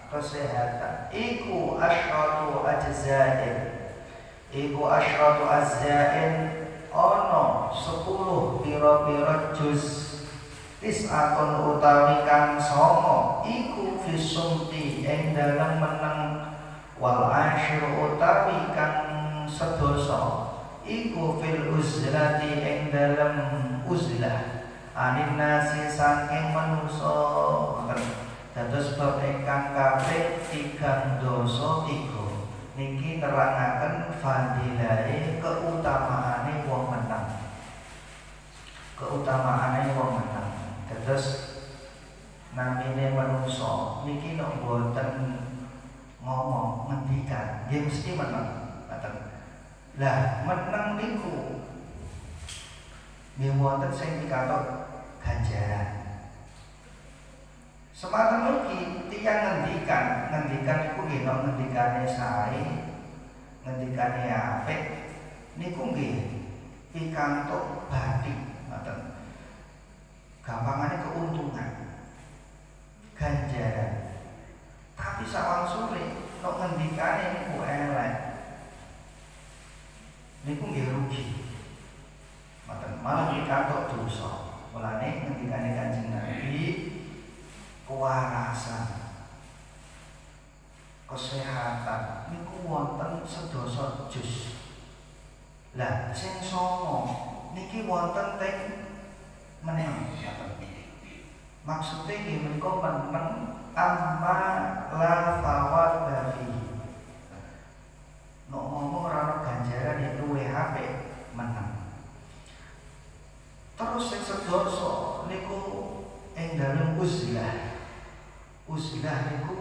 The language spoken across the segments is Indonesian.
Kesehatan iku asyratu ajzain, iku asyratu ajzain ono 10 pira-pira juz, tis'atun utawi kang songo iku fisumti ing dalem meneng, wal asyir utawi kang sedoso iku fil uzlati ing dalem uzlah, anin nasi saking manusa. Dados bab ingkang kaping 3 niki nerangaken fadilahe keutamaane wong menang. Keutamaane wong menang. Dados namine manungsa niki nek mboten ngomong ngendikan, nggih mesti menang. Lah menang niku nggih wonten sing dikatok ganjaran. Sematan mugi tiyang ngendikan iku nggih nek ngendikane sae, ngendikane apik niku nggih pikantuk bathi, ngoten. Gampangane keuntungan, ganjaran. Tapi sawangsule nek ngendikane niku elek, niku nggih rugi. Ngoten, malah pikantuk dosa. Mulane ngendikane Kanjeng Nabi kewarasan, kesehatan niku wonten sedasa juz. Lah sing songo niki wonten teng meneng. Maksude nggih menika meneng amma la fawad fi. Nek ngomong ora ana ganjaran ya luwih apik meneng. Terus sing sedasa niku ing dalem uzlah. Uzlah niku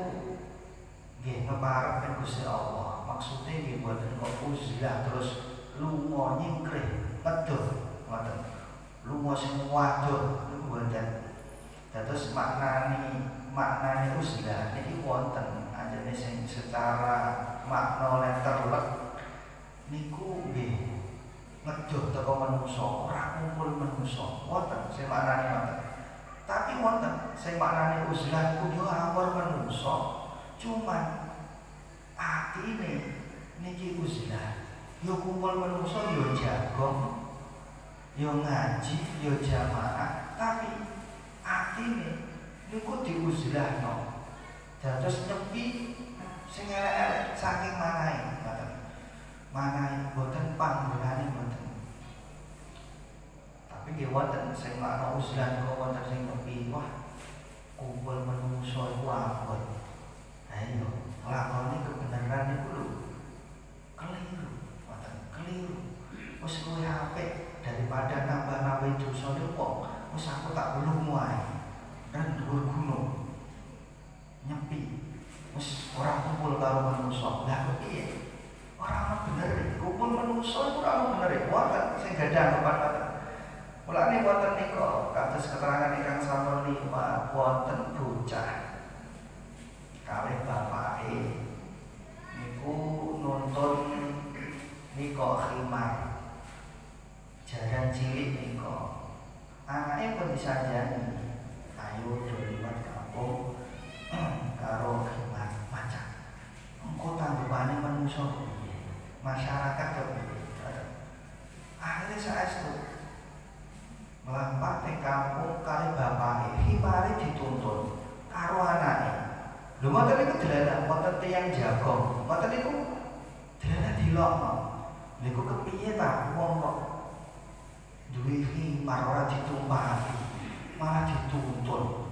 nggih ngeparep ing Gusti Allah. Maksude nggih boten kok uzlah terus lunga nyingkrih medhot, ngoten. Lunga sing wadon niku boten. Dados maknane uzlah niki wonten anjene sing secara makna letterlek niku nggih medhot teko manungsa, ora kumpul manungsa. Wonten sing maknane ngoten. Tapi wonten sing maknane uzlah ku yo awor manungsa, cuman atine niki uzlah. Yo kumpul manungsa yo jagong, yo ngaji, yo jamaah, tapi atine niku diuzlahno. Dados nyepi sing elek-elek saking manahe, ngoten. Manahe boten panggonane boten. Tapi nggih wonten sing makna uzlah kok wonten sing nyepi, wah kumpul manungsa iku abot. Ayo nglakoni kebenaran niku lho keliru, wonten keliru. wis luwih apik daripada nambah-nambah dosane wong. Wis aku tak belum wae. Dan dhuwur gunung. Nyepi. Wis ora kumpul karo manungsa. Lah kok piye? Ora ono bener. Kumpul manungsa iku ora ono bener. Wonten sing gadah kepan-kepan. Mulane wonten nika kados keterangan ingkang sampun liwat wonten bocah kalih bapake niku nuntun nika khimar. Jaran cilik nika. Anake pun disanjani. Ayo do liwat kampung karo khimar macak. Engko tanggupane manungsa piye? Masyarakat kok piye? Akhire saestu melampah teng kampung kali bapake, khimare dituntun karo anake. Lho ngoten niku delalah wonten tiyang jagong. Ngoten niku delalah dilokno. Niku kepiye ta wong kok duwe khimar ora ditumpaki, malah dituntun.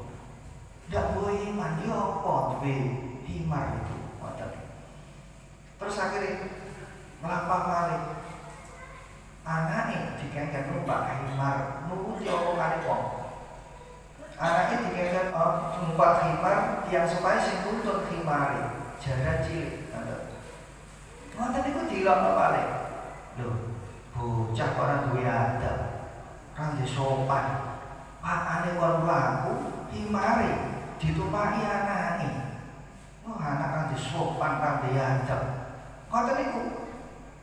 Ndak boleh mandi apa duwe khimar itu. Ngoten. Terus akhirnya melampah malih. Anake dikengken numpak khimar nuruti omongane wong. Anake dikengken numpak khimar yang supaya sing nuntun khimare jaran cilik. Ngoten niku dilokno malih. Lho, bocah ora duwe adab. Ora duwe sopan. Pakane kon mlaku khimare ditumpaki anake. Oh, anak ora duwe sopan, ora duwe adab. Ngoten niku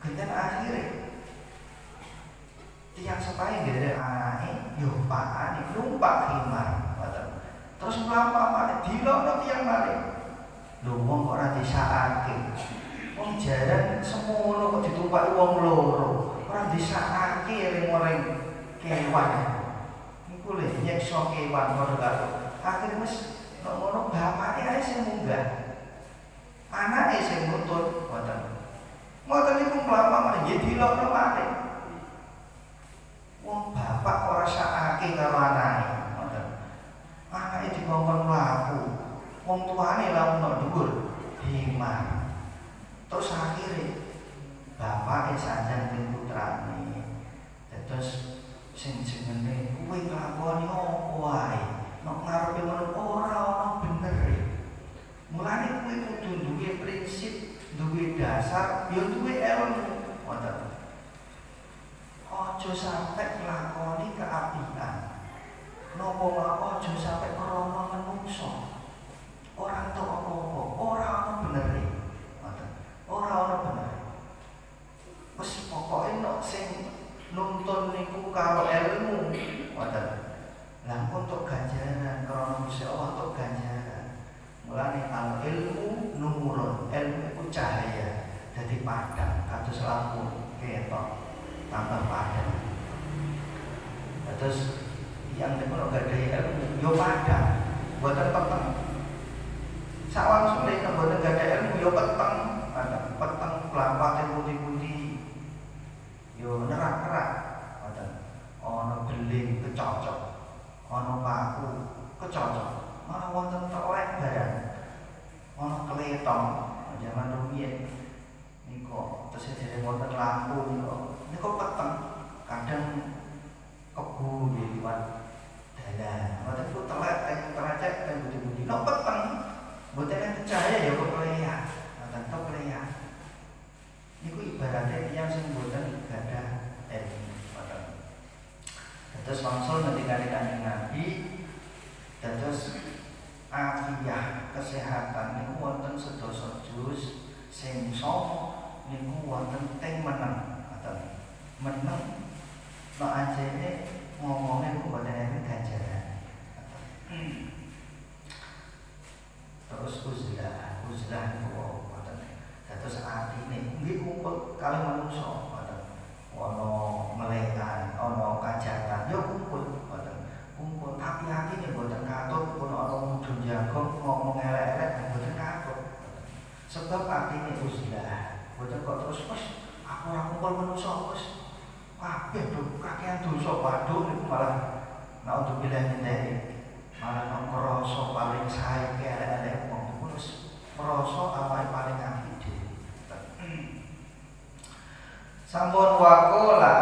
genten akhire tiang supaya nderek anake yo pakane numpak khimar. Terus mlampah malih dilokno tiyang malih. Lho wong kok ora disakake. Wong jaran semono kok ditumpaki wong loro. Ora disakake ring-ring kewan. Niku lho nyekso kewan padha karo. Akhire wis ngono bapake ae sing munggah. Anake sing nuntut ngoten. Ngoten niku mlampah malih nggih dilokno malih. Wong bapak ora sakake karo anake, ngoten. Anake dikongkon mlaku. Wong tuane lamun dhuwur khimar. Terus akhire bapake sanjan ning putrane. Terus sing jenenge kowe nglakoni apa wae? Nek ngarepe ngono ora ana benere. Mulane kowe kudu duwe prinsip, duwe dasar, ya duwe ilmu, ngoten. Ojo sampai nglakoni keapian. Napa wae ojo sampai krana menungso. Ora entuk apa-apa, ora ana benere. Ngoten. Ora ana benere. Wis pokoke nek sing nuntun niku karo ilmu, ngoten. Lah untuk ganjaran krana Gusti Allah untuk ganjaran. Mulane al ilmu nurun, ilmu iku cahaya. Dadi padhang kados lampu ketok. Tambah padang. Terus yang depan gak ada ilmu, yo padang, buatan peteng. Sawang sulit buatan gak ada ilmu, yo peteng, peteng pelampatnya putih-putih, yo nerak-nerak, ono beling kecocok, ono paku kecocok, ono wonten telek barang, ono keletong, zaman rumiyin, niko terus jadi wonten lampu niko. Ini kok peteng, kadang kebu di liwat dalan. Waktu itu teracak dan budi-budi. No peteng, buatnya cahaya ya kok kelihatan, atau kelihatan. Ini kok ibaratnya yang sing buatan gada terus langsung ketika Kanjeng Nabi, terus afiah kesehatan. Ini wonten sedoso jus, sing som, ini wonten teng meneng. Meneng no ajene ngomongnya bukan yang ganjaran. Terus uzlah itu terus artine nggih kumpul kali manungsa ono melekan ono kajatan yo kumpul tapi atine mboten katut pun ono mudhun jagong ngomong elek-elek mboten katut sebab artine uzlah mboten kok terus aku ora kumpul manungsa wis kabeh kakean dosa waduh niku malah naudzubillah min dzalik malah ngrasa paling sae elek-elek wong terus ngrasa awake paling apik dhewe. Sampun wakola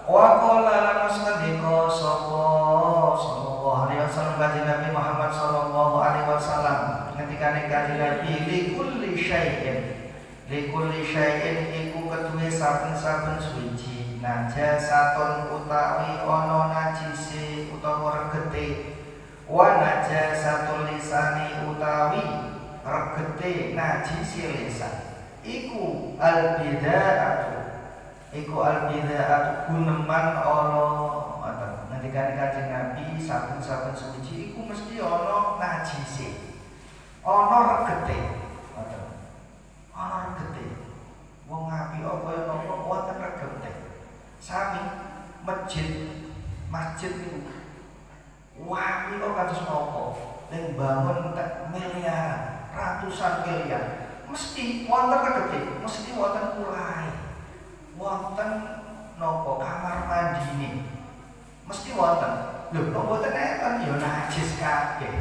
lan ngendika sapa sallallahu alaihi wasallam kanjeng Nabi Muhammad sallallahu alaihi wasallam ngendikane kanjeng Nabi likulli syai'in iku keduwe saben-saben suci najasatun utawi ana najise utawa regete wa najasatul lisani utawi regete najise lisan iku al-bid'atu guneman ana ngendikane kanjeng Nabi saben-saben suci iku mesti ana najise ana regete ana regete wong apik apa ya napa wonten regete sami masjid niku wangi kok kados napa ning bangun miliaran ratusan miliar mesti wonten regete mesti wonten kulai wonten napa kamar mandine mesti wonten lho kok mboten enten ya najis kabeh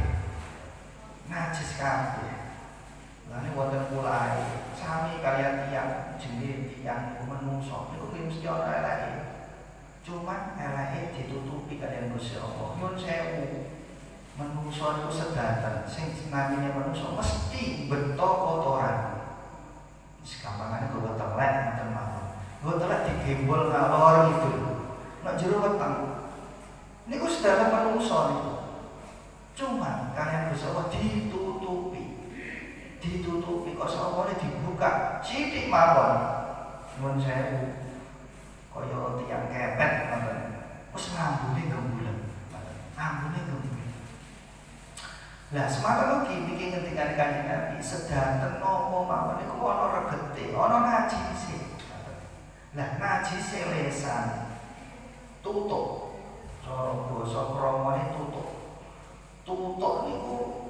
lane wonten kulai sami kalian tiyang jenenge tiyang menungso niku mesti ana eleke cuman eleke ditutupi kalian Gusti Allah nyun sewu menungso itu sedanten sing namine menungso mesti beto kotoran sekampangane kok telek ngoten mawon kok telek digembol ngalor gitu nek jero weteng niku sedanten menungso niku cuman kalian Gusti Allah ditutupi kok sawone dibuka sithik mawon nyun sewu kaya tiyang kepet ngoten wis ngambune gembulen lah semata ugi niki ngendikane kanjeng Nabi sedanten napa mawon niku ana regete ana najise lah najise lesan tutuk cara basa kramane tutuk niku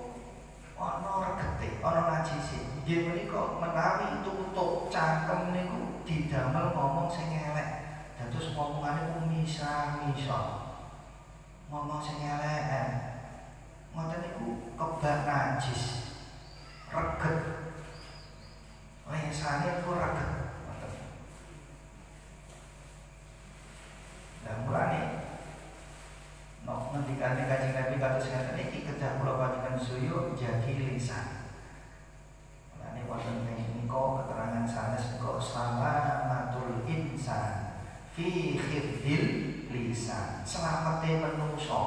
ana regete ana najise nggih menika menawi tutuk cangkem niku didamel ngomong sing elek dados ngomongane ku misa-misa ngomong sing elek ngoten niku kebak najis reget lesane ku reget ngoten lan mulane ngendikane kanjeng Nabi kados ngaten iki kedah kula panjenengan suyo jagi lisan. Mulane wonten ing nika keterangan sanes nika salamatul insan fi khifdil lisan. Selamate manungsa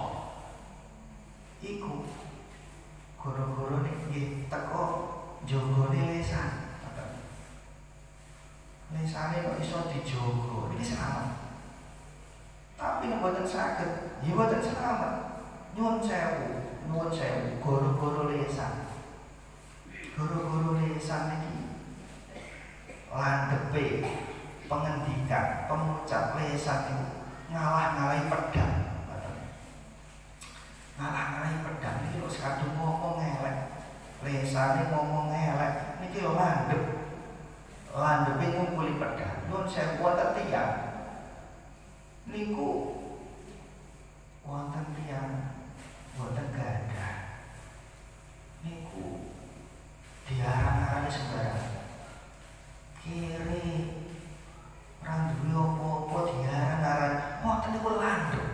iku goro-goro niki teko jogone lisan. Lisane kok iso dijogo iki selamat. Tapi nek boten saged, ya boten selamat. Nyuwun sewu, goro-goro lisan. Goro-goro lisan iki landhepe pengendikan, pengucap lisan itu ngalah-ngalahi pedang. Ngalah-ngalahi pedang iki lho kadung ngomong elek. Lisane ngomong elek niki lho landhepe ngumpuli pedang. Nyuwun sewu wonten tiyang niku wonten tiyang wonten gadah niku diarang-arang sembarang kiri randuwe apa-apa diarang-arang wonten niku landhep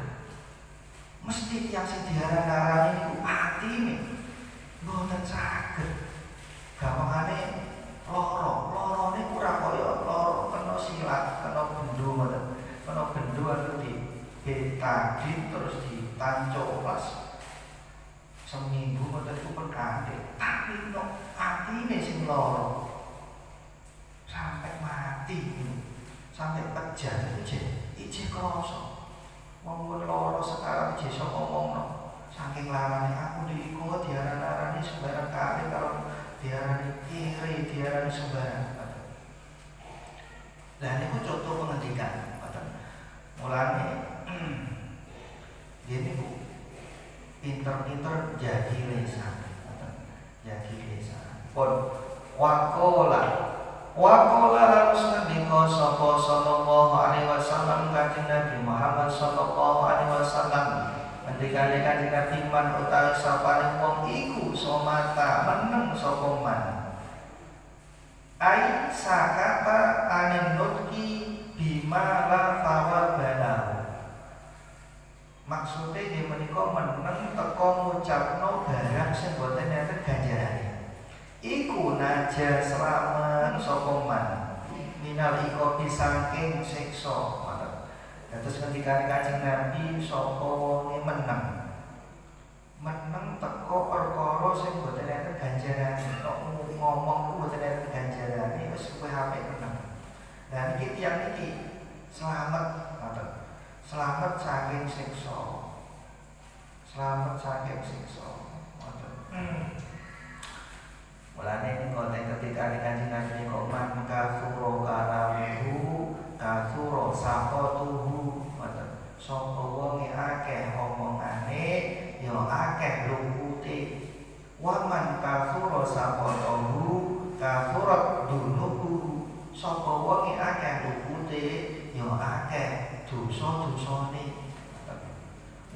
mesti tiyang sing diarang-arang niku atine mboten saged gampangane lorone ora kaya loro kena silat kena bendho ngoten kena bendho anu ditagih terus ditancoplas seminggu ngoten ku pengantin tapi no atine sing lara sampai mati sampai pejah ijeh krasa wong lara sekarang ijeh iso ngomongno saking larane aku diiku diaran-arani sembarang kali kalau diarani kiri diarani sembarang lah niku contoh pengendikan mulane gini Bu pinter-pinter jadi lisan pun wakola lan ngendika sapa sallallahu alaihi wasallam kanjeng Nabi Muhammad sallallahu alaihi wasallam ngendikane kanjeng Nabi man utawi sapane wong iku somata meneng sapa man ai sakata anin nutki bi bima la thawaba lahu. Maksude nggih menika meneng teka ngucapno barang sing boten enten ganjarane. Iku naja slamet sapa man minal ikobi saking siksa. Terus ketika Kanjeng Nabi sapa wonge meneng teko perkara sing boten enten ganjarane, kok ngomong ku boten enten ganjarane wis luwih apik meneng. Lah niki tiyang niki selamat ngoten. Selamat saking siksa. Selamat saking siksa. Ngoten. Mulane ngoten ketika Kanjeng Nabi kok man kafuro karamuhu kafuro saqatuhu. Ngoten. Sapa wonge akeh omongane ya akeh lupute. Wa man kafuro saqatuhu kafurat dunuhu. Sapa wonge akeh lupute ya akeh dosa-dosane.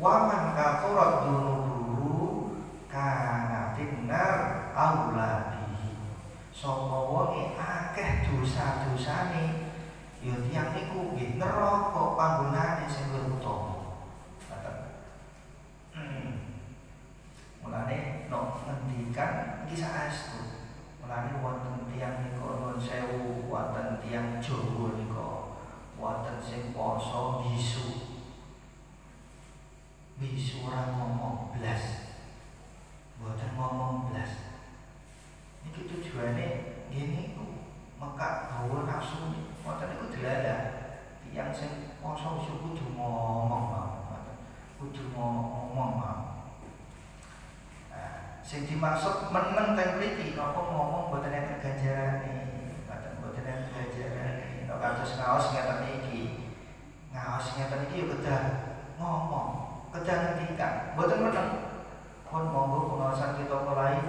Wa man kafurat dunuhu kana tinnar auladihi. Sapa wonge akeh dosa-dosane ya tiyang niku nggih neraka panggonane sing luwih utama. Mulane nek ngendikan iki saestu. Mulane wonten tiyang nika nuwun sewu, wonten tiyang Jawa nika wonten sing poso bisu. Bisu ora ngomong blas. Mboten ngomong blas. Iki tujuane ngene iku mekak hawa nafsu. Mboten iku dilalah. Tiyang sing poso iso kudu ngomong, kudu ngomong. Sing dimaksud meneng teng mriki napa ngomong mboten enten ganjarane, mboten enten ganjarane. Nek kados ngaos ngeten iki. Ngaos ngeten iki yo kedah ngomong, kedah ngendikan, mboten meneng. Pun monggo pengaosan kita mulai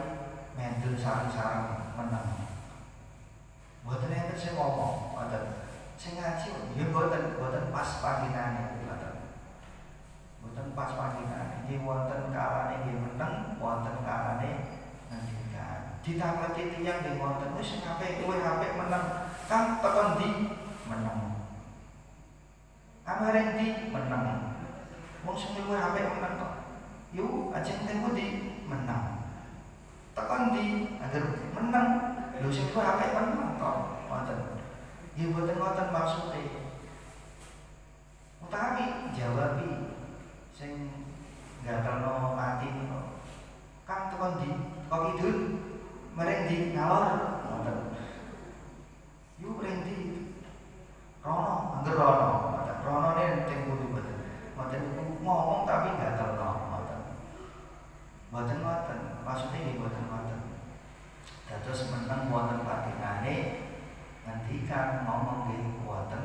mendel sareng-sareng meneng. Mboten enten sing ngomong, mboten. Sing ngaji yo mboten pas pangginane, mboten. Mboten pas pangginane. Nggih wonten kalane nggih meneng, wonten kalane ngendikan. Ditapati tiyang nggih wonten wis sing apik luwih apik meneng. Kang tekan ndi? Meneng. Amare ndi? Meneng. Wong sing luwih apik meneng kok. Yo ajeng teng pundi? Meneng. Tekan ndi? Anger meneng. Lho sing luwih apik meneng kok. Wonten. Nggih boten ngoten maksude. Utawi jawabi sing gatelno ati niku. Kang tekan ndi? Kok kidul? Mereng ndi? Ngalor. Ngoten. Yu mereng ndi? Rono, angger rono. Ngoten. Ronone teng pundi mboten. Mboten ngomong tapi gatelno. Ngoten. Mboten ngoten. Maksude nggih mboten ngoten. Dados meneng wonten patingane ngendikan ngomong nggih wonten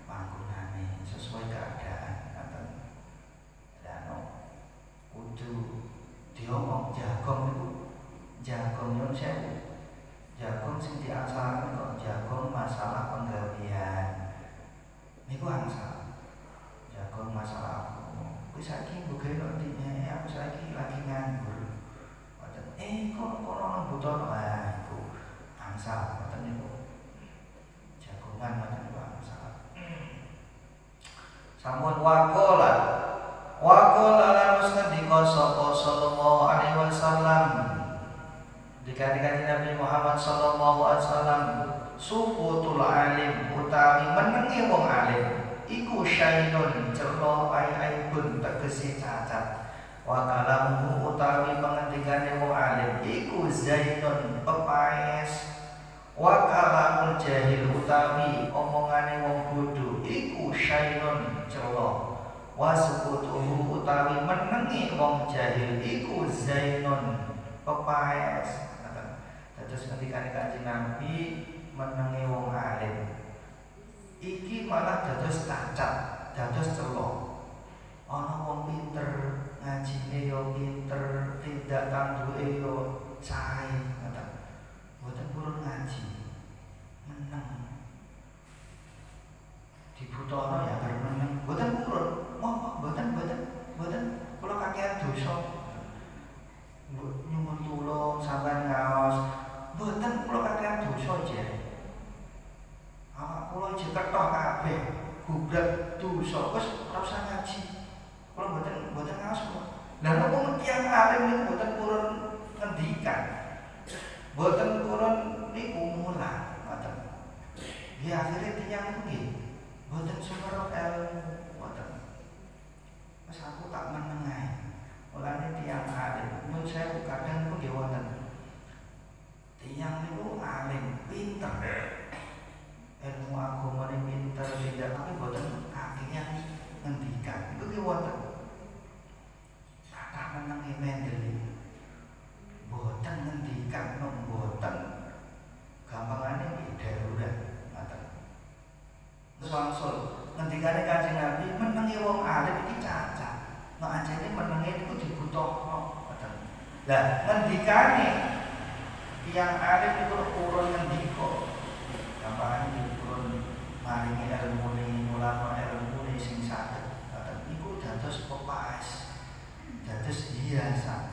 panggonane sesuai keadaan. Kudu diomong jagung itu jagung nyun sewu, jagung sing diasalaken kok jagung masalah penggawean niku angsal jagung masalah aku kuwi saiki mbuge ndine aku saiki lagi nganggur ngoten kok kono butuh iku angsal ngoten niku jagongan ngoten niku angsal sampun Waqala lanus ngendika sapa sallallahu alaihi wasallam dikatakan Nabi Muhammad sallallahu alaihi wasallam sufutul alim utawi menenge wong alim iku syainun cerlo aibun tegese cacat wa kalamu utawi pengendikane wong alim iku zainun pepaes wa kalamul jahil utawi omongane wong bodho iku syainun cerlo wasukutuhu utawi menengi wong jahil iku zainun pepaes. Terus ketika Kanjeng Nabi menengi wong alim iki malah dados cacat, dados celo. Ana wong pinter, ngajine yo pinter, tindak tanduke yo sae, ngoten. Mboten purun ngaji. Meneng. Dibutono ya arep meneng, mboten purun. Mboten kula kakehan dosa. Nyuwun tulung sampeyan ngaos. Mboten kula kakehan dosa jare. Awak kula jek kethok kabeh. dosa wis ora usah ngaji. Kula mboten ngaos kok. Lah kok tiyang alim niku mboten purun ngendikan. Mboten purun niku mulang ngoten. Nggih akhire tiyang niku nggih mboten sumerep ilmu mboten. Wis aku tak meneng ae. Mulane tiyang alim nyuwun sewu kadang niku nggih wonten. Tiyang niku alim, pinter. Ilmu agamane pinter beda tapi mboten kakean ngendikan. Niku nggih wonten. Kata menenge mendeli. Mboten ngendikan mboten. Gampangane nggih darurat ngoten. Wangsul ngendikane Kanjeng Nabi menenge wong alim iki cacat. Nek anjene menenge niku dibutuhno ngoten. Lah ngendikane tiyang alim niku urun ngendika. Gampangane dipun maringi ilmune mulane ilmune sing saged. Ngoten niku dados pepaes. Dados hiasan.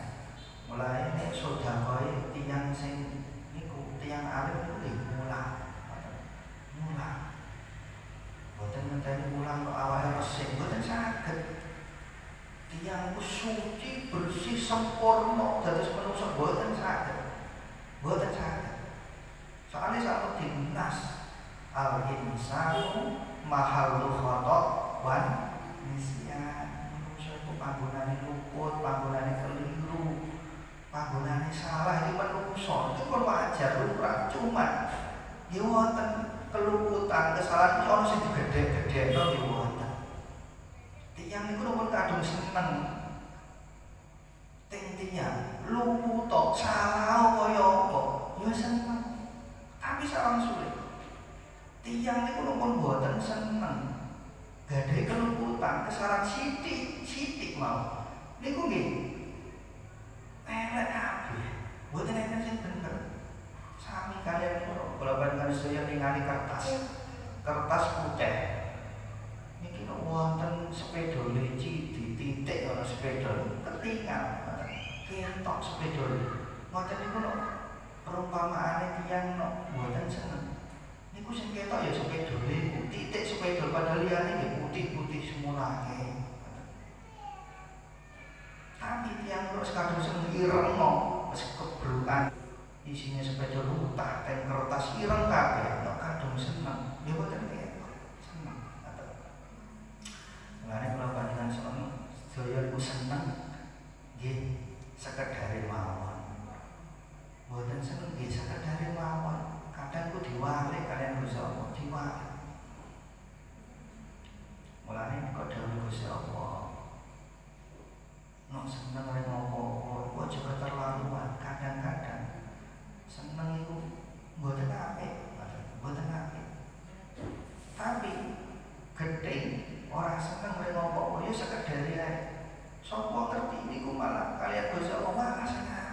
Mulai nek sedekahe tiyang sing niku tiyang alim niku nggih mulang. Mulang. Boten ngenteni mulang kok awake resik, boten saged. Tiyang suci, bersih, sempurna dados manungsa boten saged. Boten saged. Soale sak dinas al-insanu mahallu khata wan nisyan. Manungsa iku panggonane luput, panggonane keliru, panggonane salah iki manungsa. Itu kan wajar lumrah cuma ya wonten keluputan kesalahan iki ana sing digedhe-gedhekno ya wonten. Tiyang niku pun kadung seneng. Tiyang luput tok salah kaya apa ya seneng. Tapi sareng sulit. Tiyang niku pun boten seneng. Gadhe keluputan kesalahan sithik mau. Niku nggih elek kabeh. Boten enten sing bener. Sami kalian niku kula panjenengan sedaya ningali kertas putih. Niki nek wonten spedole titik ana spedol ketingal ngoten. Ketok spedol. Ngoten niku nek perumpamaane tiyang nek mboten seneng. Niku sing ketok ya spedole titik spedol padahal liyane nggih putih-putih semulane. Tapi tiyang terus kadung seneng irengno wis kebrukan isine spedol utah ten kertas ireng kabeh nek kadung seneng. Ya boten ketok seneng. Mulane kula panjenengan seneng sedaya iku seneng nggih sekedare mawon. Boten seneng nggih sekedare mawon. Kadang ku diwalik kalian Gusti Allah, diwalik. Mulane kok dawuh Gusti Allah. Nek seneng rek ngopo-opo, aja keterlaluan. Kadang-kadang seneng iku mboten apik, mboten apik. Tapi gedhe ora seneng rek ngopo-opo ya sekedare ae. Sapa ngerti niku malah kalian Gusti Allah malah seneng.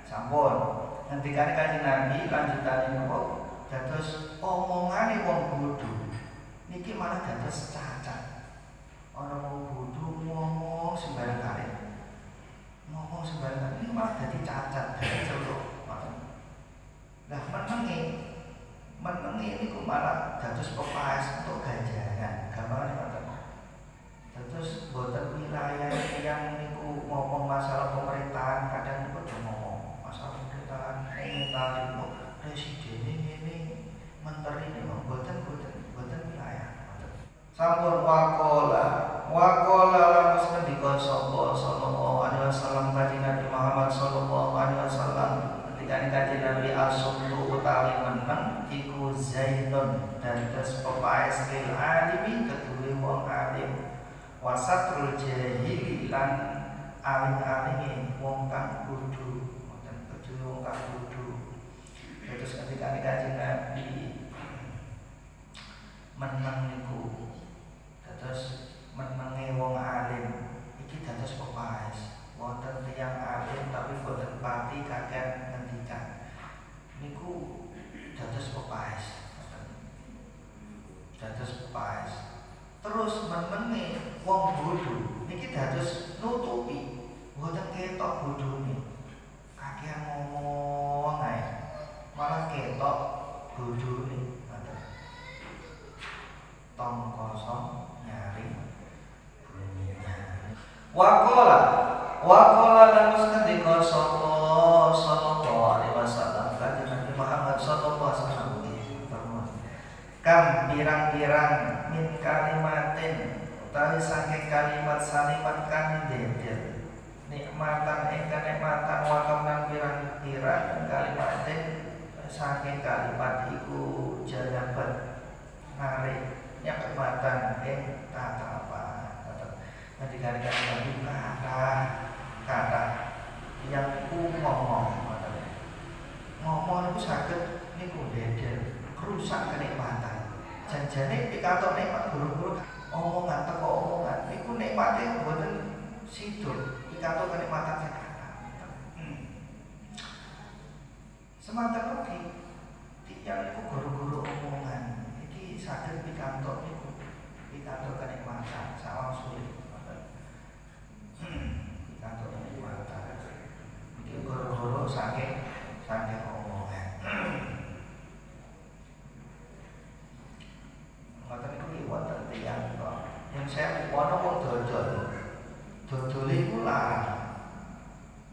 Sampun ngendikane Kanjeng Nabi lanjutane napa dados omongane wong bodho niki malah dados cacat. Ana wong bodho ngomong sembarang kali. Ngomong sembarang kali ini malah dadi cacat, dadi celuk. Lah menenge niku malah dados pepaes untuk ganjaran. Gambarane ngoten. Dados boten wilayah yang niku ngomong masalah pemerintahan kadang niku ngomong masalah pemerintahan itu presiden ini menteri ini boten wilayah. Sampun wakola lamus ngendika sapa sallallahu alaihi wasallam kanjeng Nabi Muhammad sallallahu alaihi wasallam ketika kanjeng Nabi asumtu utawi meneng iku zaitun dan tes pepaes lil alimi kedue wong alim wasatrul jahili lan aling-alinge wong kang bodho wonten kedue wong kang bodho. Terus ketika kanjeng Nabi meneng niku terus menenge wong alim iki dados pepaes wonten tiyang alim tapi boten pati kakek ngendikan niku dados pepaes terus menenge wong bodho niki dados nutupi boten ketok bodhone kakean ngomong ae malah ketok bodhone tong kosong nyaring bunyinya. Wakola lanus ketika sallallahu alaihi wasallam kanjeng Nabi Muhammad sallallahu alaihi wasallam kam pirang-pirang min kalimatin utawi saking kalimat kan dendel nikmatan ing kenikmatan wakam lan pirang-pirang kalimatin saking kalimat iku jalabat narik nikmatan ing tatapan nanti kali-kali kata yang ngomong itu sakit niku dendel rusak kenikmatan. Janjane pikatok nikmat guru-guru omongan teko omongan niku nikmate mboten sido pikatok kenikmatan sakata. Semanten lagi tiyang niku guru-guru omongan iki saged pikatok niku pikatok kenikmatan sawang sulit. Pikatok kenikmatan. Iki guru-guru saking omongan. Ngoten niku wonten tiyang yang saya ana wong dodol iku larang.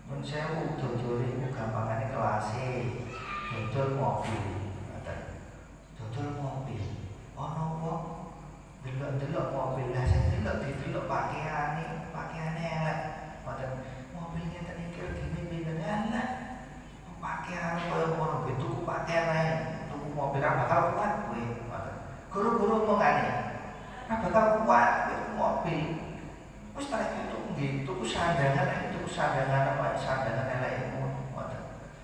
Men sewu dodol iku gampangane kelase dodol mobil. Ngoten. Dodol mobil. Ana wong delok-delok mobil, lah sing delok pakaiane elek. Ngoten. Mobil ngeten iki regine pinten lah. Pakaian koyo ngono kuwi tuku pakaian ae, tuku mobil ra bakal kuat kowe. Guru-guru mengane, nah bakal kuat itu mobil. Wis tak itu nggih tuku sandangan apa sandangan elek ngono.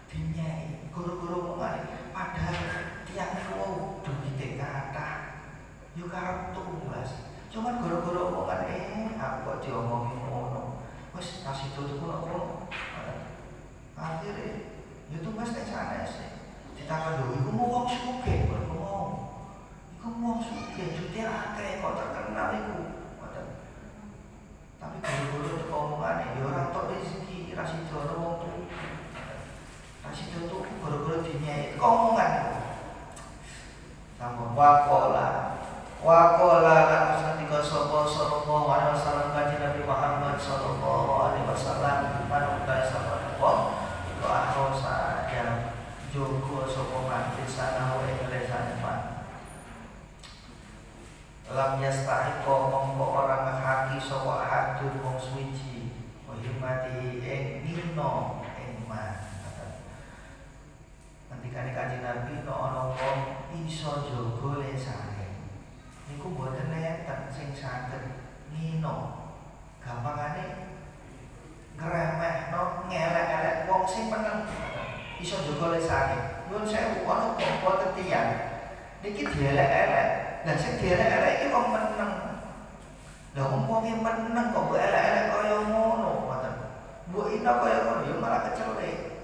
Dinyai guru-guru mengane padahal tiyang niku duwite kathah. Yo karep tuku Mas. Cuman guru-guru mengane aku kok diomongi ngono. Wis kasih tuku ngono. Akhire yo tugas nek sanes. Ditakon lho iku wong sugih kok ngomong. Ngomong suke, jutir akeh kok terkenal iku. Tapi guru-guru itu omongane ya ora tok rezeki, ra sida wong tuku. Ra sida tuku guru-guru dinyai omongan iku. Sampun wakola lan satika sapa sallallahu alaihi wasallam kanjeng Nabi Muhammad sallallahu alaihi wasallam manukai sapa iku akhosa yang jogo sapa man disana wae lesane man. Lam yastahiqo mongko orang ngehaki sapa hadun wong suci wahimati ing nino ing man. Ngendikane Kanjeng Nabi nek ana wong iso jaga lesane niku mboten enten sing saged nino. Gampangane ngremehno ngelek-elek wong sing meneng iso jaga lesane. Nuwun sewu ana boten tiyang niki dielek-elek. Lah sing dielek-elek iki wong meneng. Lah wong meneng kok mbok elek-elek kaya ngono, ngoten. Mbok ina kaya ngono ya malah kecelek.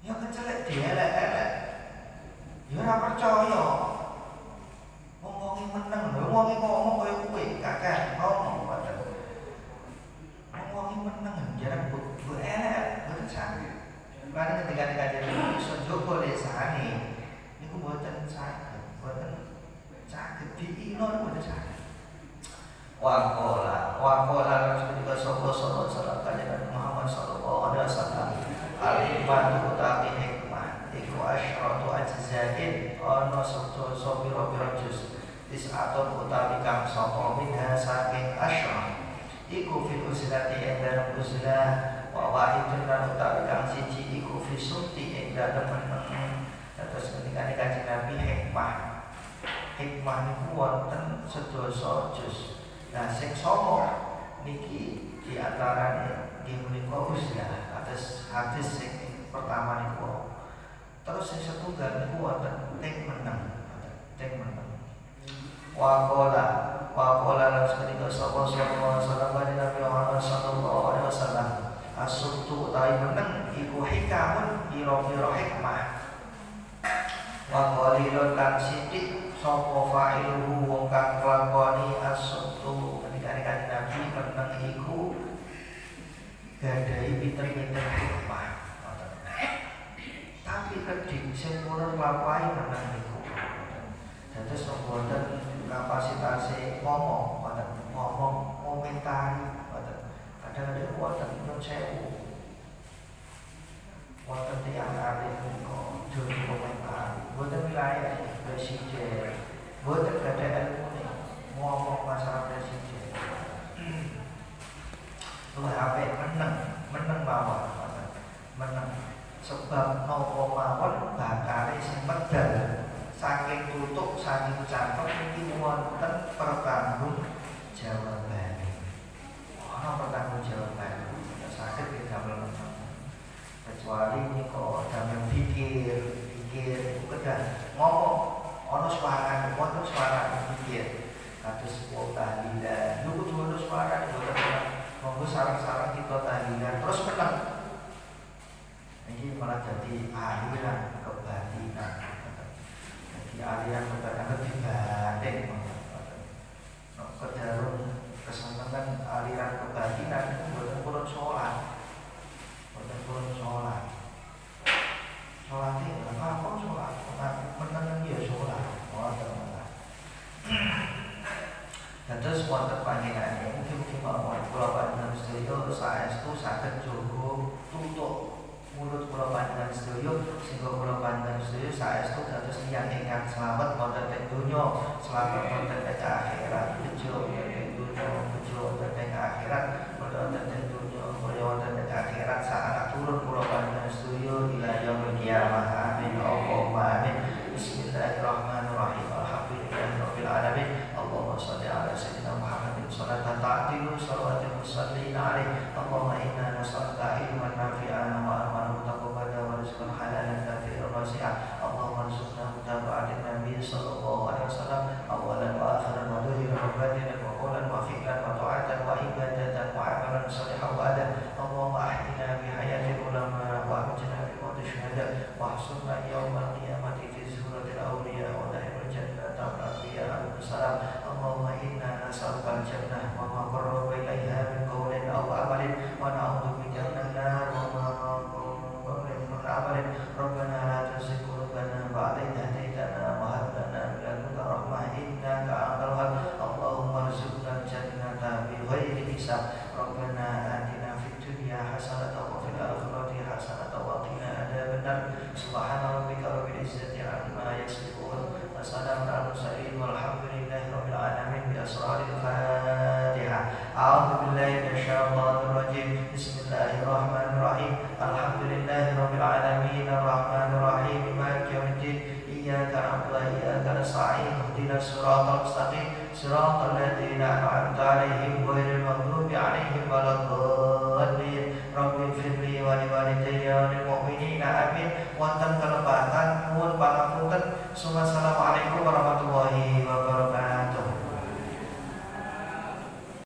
Ya kecelek dielek-elek. Ya ora percaya. Wong meneng lho, wong ngomong kaya kowe, kakek ngomong ngoten. Wong meneng jarang mbok elek, mboten saged. Lan ketika Kanjeng iso njogo lesane niku mboten saged, mboten sakit diinon pada sakit. Wakola Rasulullah sallallahu alaihi wasallam kanjeng Muhammad sallallahu alaihi wasallam al-hikmah utawi hikmah iku asyratu ajzain ana sedasa pira-pira juz tis'atun utawi kang sapa minha saking asyrah iku fil uzlati ing dalem uzlah wa wahidun lan utawi kang siji iku fi sunti ing dalem meneng. Terus ketika Kanjeng Nabi hikmah niku wonten sedasa juz. Nah sing sapa niki di antarane nggih menika uzlah atas hadis sing pertama niku. Terus sing setunggal niku wonten ting meneng. Waqala lan seketika sapa sallallahu Nabi Muhammad sallallahu alaihi wasallam as-suttu utawi meneng iku hikamun pira-pira hikmah. Wa qalilun lan sithik sapa fa'iluhu wong kang nglakoni as-suttu ketika Nabi meneng iku gadai pinter-pinter hikmah. Tapi kedik sing purun lapai meneng iku. Dados wonten kapasitas Boten gada ilmune ngomong masalah presiden. Luwih apik meneng mawon. Meneng sebab nopo mawon bakale sing medal saking tutuk saking cangkem iki wonten pertanggung jawaban. Ana pertanggung jawaban. Sakit kita belum kecuali niko damel pikir kedah ngomong ono suara pikir kados tahlilan niku kudu suara boten monggo sareng-sareng kita tahlilan terus menang iki malah jadi aliran kebatinan jadi aliran kebatinan dibanding kedarun kesenangan aliran kebatinan itu boten purun sholat sholatnya apa sholat menenang dia sholat teman-teman. Terus wonten panjenengan mungkin mawon kula panjenengan sedaya saestu saged jogo tutuk mulut kula panjenengan sedaya sehingga kula panjenengan sedaya saestu dados tiyang ingkang slamet wonten ing donya slamet wonten ing akhirat bejo ing donya bejo wonten ing akhirat wonten ing donya wonten ing akhirat saat turun kula panjenengan sedaya ila yaumil qiyamah amin Allahumma amin. Bismillahirrahmanirrahim. Alhamdulillahirabbil alamin. Allahumma shalli ala sayyidina Muhammadin shalatan ta'dilu shalawatil musallin alaihi. Allahumma inna nas'aluka ilman nafi'an wa amalan mutaqabbalan wa rizqan halalan katsiran wasi'an. Allahumma arzuqna mutaba'atan nabi sallallahu alaihi wasallam awalan wa akhiran wa dhahiran wa batinan wa qawlan wa fi'lan wa ta'atan wa ibadatan wa amalan shalihan wa adan. Allahumma ahyina bi hayatil ulama wa amjina bi mauti syuhada wa ahsurna yawmal qiyamati fi zumratil awliya wa dahiril jannati wal anbiya salam. Allahumma inna nas'aluka al-jannah wa ma qarraba ilayha min qawlin aw amalin wa na'udzu bika minan nar wa ma qarraba min amalin. Rabbana la tuzigh qulubana ba'da idh hadaytana wa hab lana min ladunka rahmah innaka antal wahhab. Allahumma arzuqna al-jannata bi ghairi hisab. Rabbana atina fid dunya hasanatan wa fil akhirati hasanatan wa qina adzabannar. Subhana rabbika rabbil izzati amma yasifun wa salamun alal mursalin walhamdulillahi rabbil alamin. Bi asraril Fatihah. A'udzu billahi minasyaitonir rajim. Bismillahirrahmanirrahim. Alhamdulillahi rabbil alamin arrahmanir rahim maliki yaumiddin. Iyyaka na'budu wa iyyaka nasta'in ihdinas siratal mustaqim siratal ladzina an'amta 'alaihim ghairil maghdubi 'alaihim waladdallin. Rabbighfirli wa liwalidayya wa lil mu'minina amin. Wonten kelebatan nuwun pangapunten. Assalamualaikum warahmatullahi wabarakatuh.